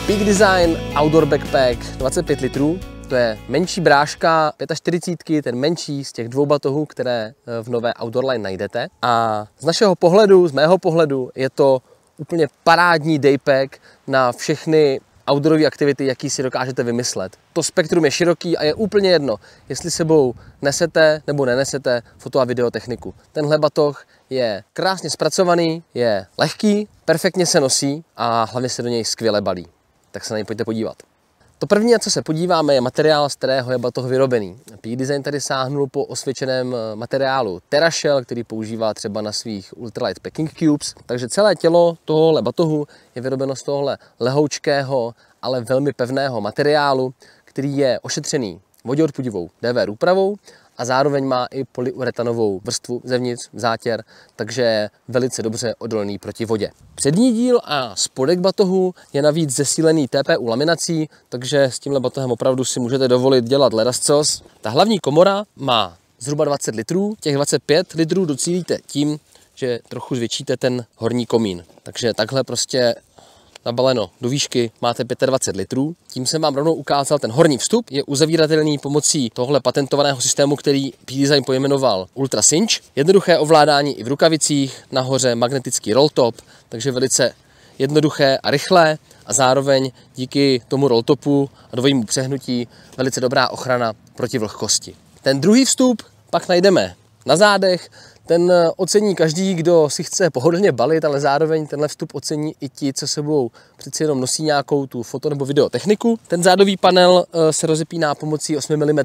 Peak Design Outdoor Backpack 25 litrů. To je menší bráška 45, ten menší z těch dvou batohů, které v nové Outdoor Line najdete. A z našeho pohledu, z mého pohledu, je to úplně parádní daypack na všechny outdoorové aktivity, jaký si dokážete vymyslet. To spektrum je široký a je úplně jedno, jestli sebou nesete nebo nenesete foto a videotechniku. Tenhle batoh je krásně zpracovaný, je lehký, perfektně se nosí a hlavně se do něj skvěle balí. Tak se na něj pojďte podívat. To první, na co se podíváme, je materiál, z kterého je batoh vyrobený. Peak Design tady sáhnul po osvědčeném materiálu TerraShell, který používá třeba na svých ultralight packing cubes. Takže celé tělo tohohle batohu je vyrobeno z tohohle lehoučkého, ale velmi pevného materiálu, který je ošetřený voděodpudivou DV úpravou a zároveň má i polyuretanovou vrstvu zevnitř, zátěr, takže je velice dobře odolný proti vodě. Přední díl a spodek batohu je navíc zesílený TPU laminací, takže s tímhle batohem opravdu si můžete dovolit dělat ledascos. Ta hlavní komora má zhruba 20 litrů, těch 25 litrů docílíte tím, že trochu zvětšíte ten horní komín. Takže takhle prostě nabaleno do výšky máte 25 litrů. Tím jsem vám rovnou ukázal ten horní vstup. Je uzavíratelný pomocí tohle patentovaného systému, který Peak Design pojmenoval Ultra Cinch. Jednoduché ovládání i v rukavicích, nahoře magnetický roll top, takže velice jednoduché a rychlé a zároveň díky tomu roll topu a dvojímu přehnutí velice dobrá ochrana proti vlhkosti. Ten druhý vstup pak najdeme na zádech. Ten ocení každý, kdo si chce pohodlně balit, ale zároveň tenhle vstup ocení i ti, co sebou přeci jenom nosí nějakou tu foto nebo videotechniku. Ten zádový panel se rozepíná pomocí 8 mm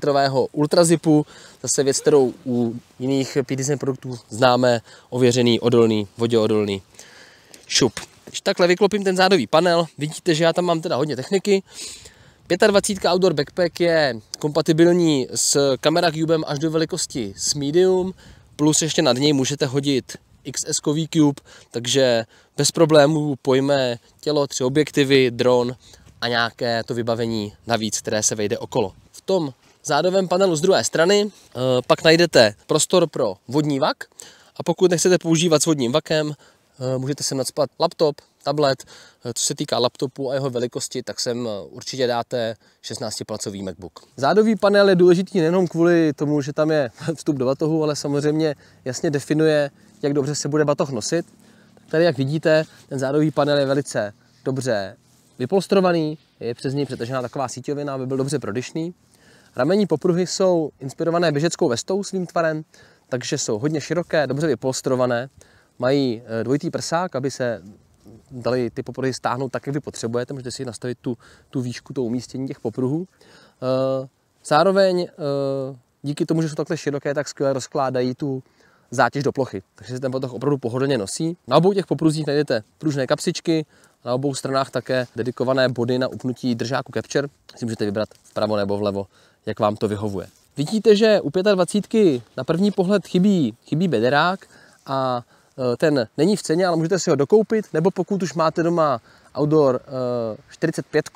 ultrazipu, zase věc, kterou u jiných Peak Design produktů známe, ověřený, odolný, voděodolný šup. Když takhle vyklopím ten zádový panel, vidíte, že já tam mám teda hodně techniky. 25 Outdoor Backpack je kompatibilní s Camera Cubem až do velikosti s medium, plus ještě nad něj můžete hodit XS-kový cube, takže bez problémů pojme tělo, 3 objektivy, dron a nějaké to vybavení navíc, které se vejde okolo. V tom zádovém panelu z druhé strany pak najdete prostor pro vodní vak a pokud nechcete používat s vodním vakem, můžete sem nacpat laptop, tablet. Co se týká laptopu a jeho velikosti, tak sem určitě dáte 16-palcový MacBook. Zádový panel je důležitý nejenom kvůli tomu, že tam je vstup do batohu, ale samozřejmě jasně definuje, jak dobře se bude batoh nosit. Tady, jak vidíte, ten zádový panel je velice dobře vypolstrovaný, je přes něj přetažená taková síťovina, aby byl dobře prodyšný. Ramenní popruhy jsou inspirované běžeckou vestou svým tvarem, takže jsou hodně široké, dobře vypolstrované. Mají dvojitý prsák, aby se dali ty popruhy stáhnout tak, jak vy potřebujete. Můžete si nastavit tu výšku, to umístění těch popruhů. Zároveň díky tomu, že jsou takhle široké, tak skvěle rozkládají tu zátěž do plochy. Takže se ten batoh opravdu pohodlně nosí. Na obou těch popruzích najdete pružné kapsičky, na obou stranách také dedikované body na upnutí držáku Capture. Si můžete vybrat vpravo nebo vlevo, jak vám to vyhovuje. Vidíte, že u 25 na první pohled chybí bederák a ten není v ceně, ale můžete si ho dokoupit, nebo pokud už máte doma Outdoor 45,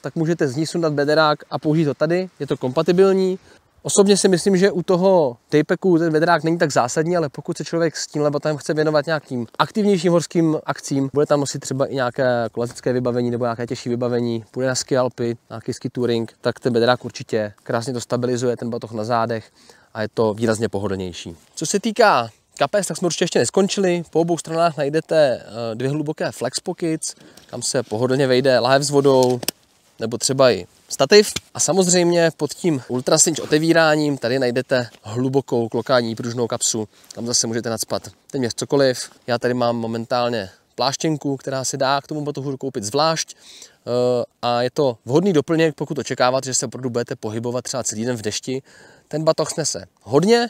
tak můžete z ní sundat bederák a použít ho tady, je to kompatibilní. Osobně si myslím, že u toho daypacku ten bederák není tak zásadní, ale pokud se člověk s tímhle batohem chce věnovat nějakým aktivnějším horským akcím, bude tam nosit třeba i nějaké klasické vybavení nebo nějaké těžší vybavení, půjde na ski alpy, nějaký ski touring, tak ten bederák určitě krásně to stabilizuje, ten batoh na zádech a je to výrazně pohodlnější. Co se týká kapes, tak jsme určitě ještě neskončili. Po obou stranách najdete 2 hluboké flex pockets, kam se pohodlně vejde láhev s vodou, nebo třeba i stativ. A samozřejmě pod tím Ultra Cinch otevíráním tady najdete hlubokou klokání pružnou kapsu, kam zase můžete nacpat téměř cokoliv. Já tady mám momentálně pláštěnku, která se dá k tomu batohu koupit zvlášť. A je to vhodný doplněk, pokud očekáváte, že se opravdu budete pohybovat třeba celý den v dešti. Ten batoh snese hodně,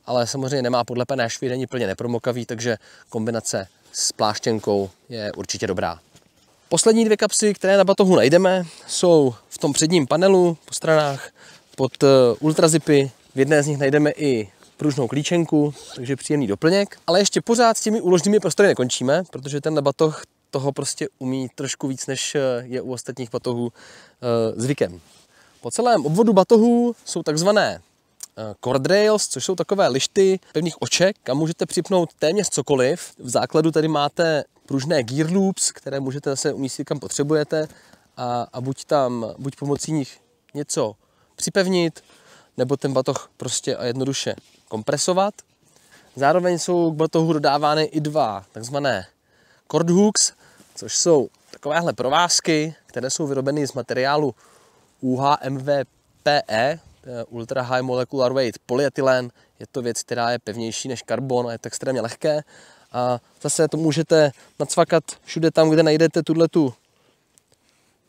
ale samozřejmě nemá podlepené švy, není plně nepromokavý, takže kombinace s pláštěnkou je určitě dobrá. Poslední 2 kapsy, které na batohu najdeme, jsou v tom předním panelu po stranách pod ultrazipy. V jedné z nich najdeme i pružnou klíčenku, takže příjemný doplněk. Ale ještě pořád s těmi úložnými prostory nekončíme, protože tenhle batoh toho prostě umí trošku víc, než je u ostatních batohů zvykem. Po celém obvodu batohů jsou takzvané cord rails, což jsou takové lišty pevných oček, kam můžete připnout téměř cokoliv. V základu tady máte pružné gear loops, které můžete zase umístit kam potřebujete a buď pomocí nich něco připevnit, nebo ten batoh prostě a jednoduše kompresovat. Zároveň jsou k batohu dodávány i dva takzvané cord hooks, což jsou takovéhle provázky, které jsou vyrobeny z materiálu UHMWPE, Ultra High Molecular Weight Polyetylen. Je to věc, která je pevnější než karbon a je to extrémně lehké. A zase to můžete nacvakat všude tam, kde najdete tu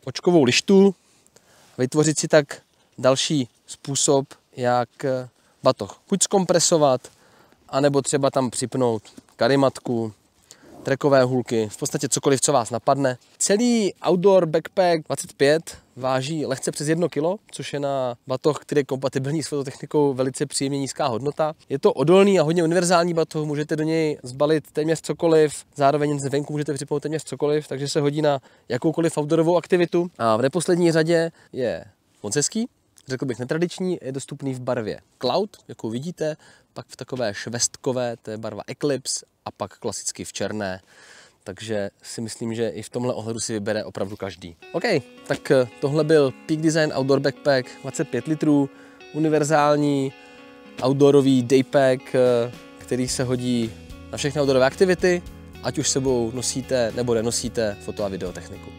očkovou lištu, vytvořit si tak další způsob, jak batoh buď zkompresovat, anebo třeba tam připnout karimatku, trekové hůlky, v podstatě cokoliv, co vás napadne. Celý Outdoor Backpack 25 váží lehce přes 1 kg, což je na batoh, který je kompatibilní s fototechnikou, velice příjemně nízká hodnota. Je to odolný a hodně univerzální batoh, můžete do něj zbalit téměř cokoliv, zároveň zvenku můžete připnout téměř cokoliv, takže se hodí na jakoukoliv outdoorovou aktivitu. A v neposlední řadě je moc hezký, řekl bych netradiční, je dostupný v barvě Cloud, jakou vidíte, pak v takové švestkové, to je barva Eclipse, a pak klasicky v černé. Takže si myslím, že i v tomhle ohledu si vybere opravdu každý. OK, tak tohle byl Peak Design Outdoor Backpack 25 litrů, univerzální outdoorový daypack, který se hodí na všechny outdoorové aktivity, ať už sebou nosíte nebo nenosíte foto a videotechniku.